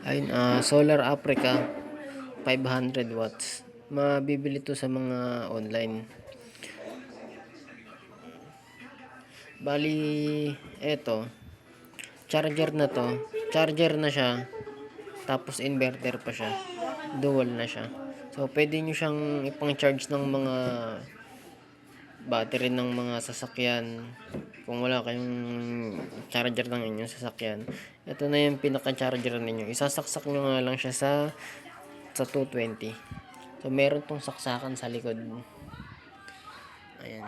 Ayun, Solar Africa 500 watts. Mabibili to sa mga online. Bali, eto, charger na to. Charger na siya. Tapos inverter pa siya. Dual na siya. So, pwede nyo siyang ipang-charge ng mga battery ng mga sasakyan. Kung wala kayong charger ng inyong sasakyan, ito na yung pinaka-charger ninyo. Isasaksak nyo nga lang siya sa 220. So, meron tong saksakan sa likod. Ayan.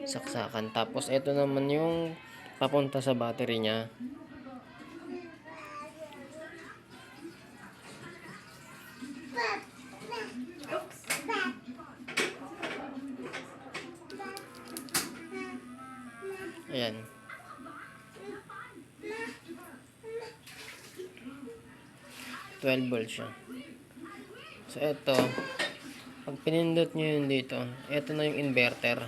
Saksakan. Tapos, ito naman yung papunta sa battery niya. Ayan. $12 siya. So, ito. Pag pinindot nyo yun dito, ito na yung inverter.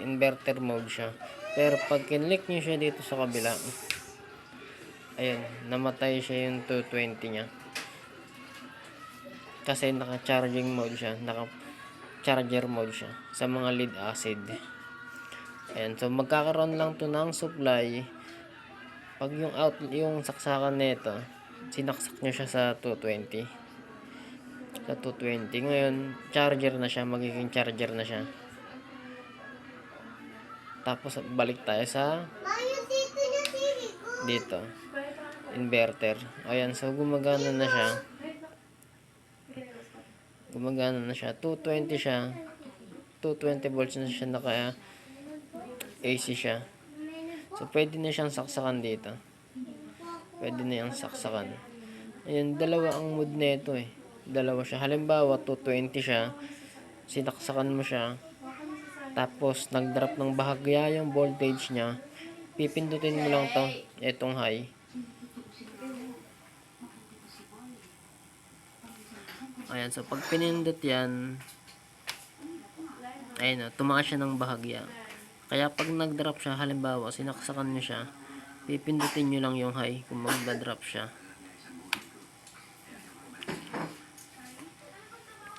Inverter mode siya. Pero pag kinlik nyo siya dito sa kabila, ayan, namatay siya yung 220 niya. Kasi naka-charging mode siya, naka-charger mode siya sa mga lead acid. Ayan, so magkakaroon lang to ng supply pag yung saksakan nito, sinaksak nyo siya sa 220. Sa 220. Ngayon, charger na siya, magiging charger na siya. Tapos balik tayo sa dito. Inverter. Ayan, so gumagana na siya. 220 siya. 220 volts na siya, naka AC siya. So, pwede na siyang saksakan dito. Pwede na yung saksakan. Ayan, dalawa ang mood nito eh. Dalawa siya. Halimbawa, 220 siya. Sinaksakan mo siya. Tapos, nag-drop ng bahagya yung voltage niya. Pipindutin mo lang to. Itong high. Ayan, so pag pinindot yan, ayun o, tumaas siya ng bahagya. Kaya pag nag-drop siya, halimbawa, sinaksakan nyo siya, pipindutin nyo lang yung high kung magda-drop siya.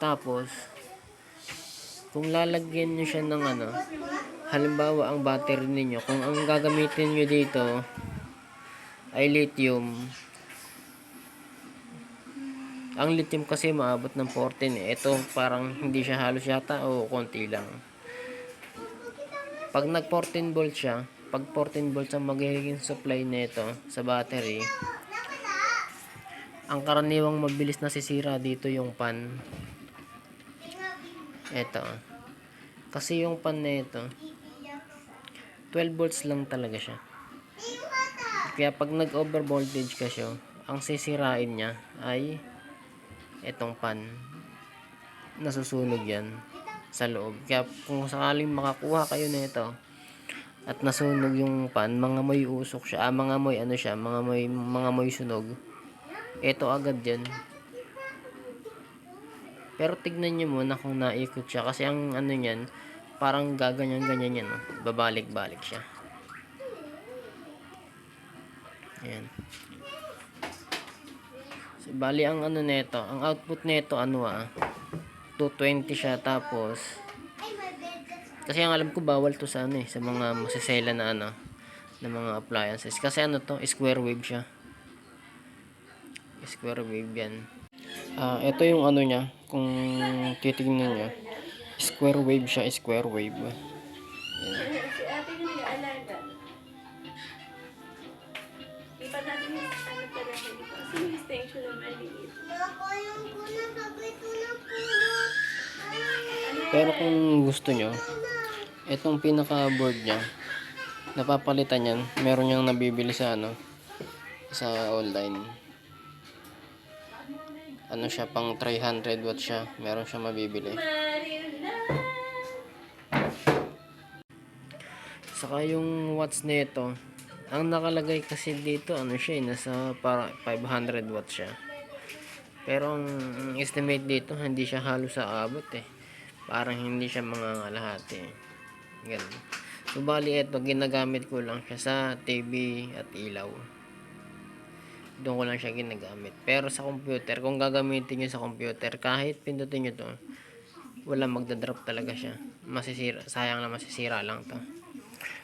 Tapos, kung lalagyan nyo siya ng halimbawa, ang battery ninyo, kung ang gagamitin nyo dito ay lithium, ang lithium kasi maabot ng 14 eh. Ito parang hindi siya halos yata o konti lang. Pag nag 14 volts siya, pag 14 volts ang magiging supply nito sa battery, ang karaniwang mabilis nasisira dito yung pan. Ito. Kasi yung pan nito 12 volts lang talaga siya. Kaya pag nag-over voltage kasi, ang sisirain niya ay itong pan. Nasusunog yan sa loob. Kaya kung sakaling makakuha kayo nito at nasunog yung pan, mga moy usok siya, mga moy siya, mga moy sunog. Ito agad yan. Pero tignan nyo muna kung naikot siya, kasi ang niyan, parang gaganyan-ganyan yan, babalik-balik siya. Ayan. So, bali ang neto, ang output neto 220 siya. Tapos kasi ang alam ko bawal to sa sa mga masisela na na mga appliances, kasi to, square wave siya. Square wave yan. Ito yung niya, kung titignan niyo, square wave siya, square wave. Ayan. Pero kung gusto nyo, itong pinaka board nya, napapalitan yan, meron niyang nabibili sa sa online. Siya, pang 300 watts siya, meron siya mabibili. Saka yung watts nito, ang nakalagay kasi dito siya, nasa para 500 watts siya. Pero ang estimate dito, hindi siya halos sa abot eh. Parang hindi siya mga kalahati. Ganun. So bali ito, ginagamit ko lang siya sa TV at ilaw. Doon ko lang siya ginagamit. Pero sa computer, kung gagamitin nyo sa computer, kahit pindutin nyo to, wala, magdadrop talaga siya. Masisira, sayang na masisira lang to.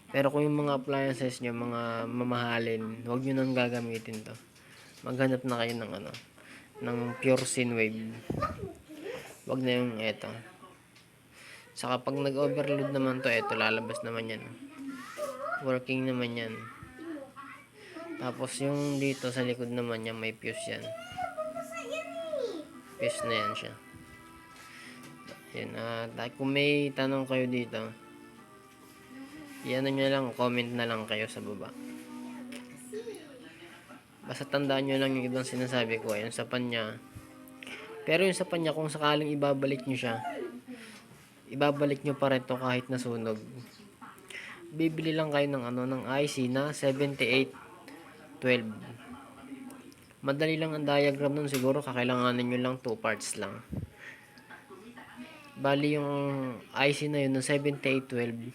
Pero kung yung mga appliances nyo, mga mamahalin, huwag nyo nang gagamitin to. Maghanap na kayo ng ng pure sine wave. Huwag na yung eto. Saka pag nag-overload naman to, eto, lalabas naman yan. Working naman yan. Tapos yung dito sa likod naman niya, may fuse yan. Fuse na yan siya. Yan, kung may tanong kayo dito, i-ano nyo lang, comment na lang kayo sa baba. Basta tandaan nyo lang yung ibang sinasabi ko, yung sa panya. Pero yung sa panya, kung sakaling ibabalik nyo siya, ibabalik nyo pa rin to kahit nasunog. Bibili lang kayo ng ng IC na 7812. Madali lang ang diagram nun, siguro kakailanganin nyo lang 2 parts lang. Bali yung IC na yun ng 7812,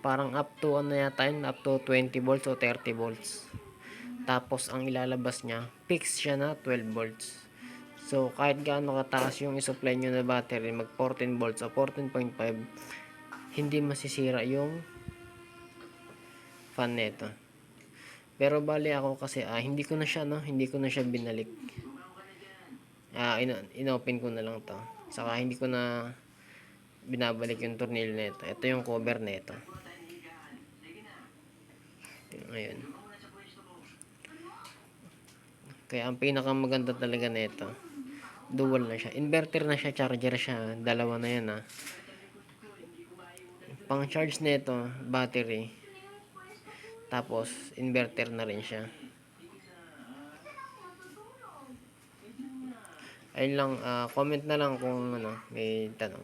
parang up to yata yun, up to 20 volts o 30 volts. Tapos ang ilalabas niya, fix siya na 12 volts. So kahit gaano kataas yung isupply nyo na battery, mag 14 volts o 14.5, hindi masisira yung fan nito. Pero bali ako kasi hindi ko na siya binalik. Inopen ko na lang to. Saka hindi ko na binabalik yung tornilyo nito. Ito yung cover nito. Ayun. Kaya ang pinakamaganda talaga nito, dual na siya. Inverter na siya, charger siya. Dalawa na yan Pang charge nito, battery. Tapos inverter na rin siya. Ayun lang, comment na lang kung may tanong.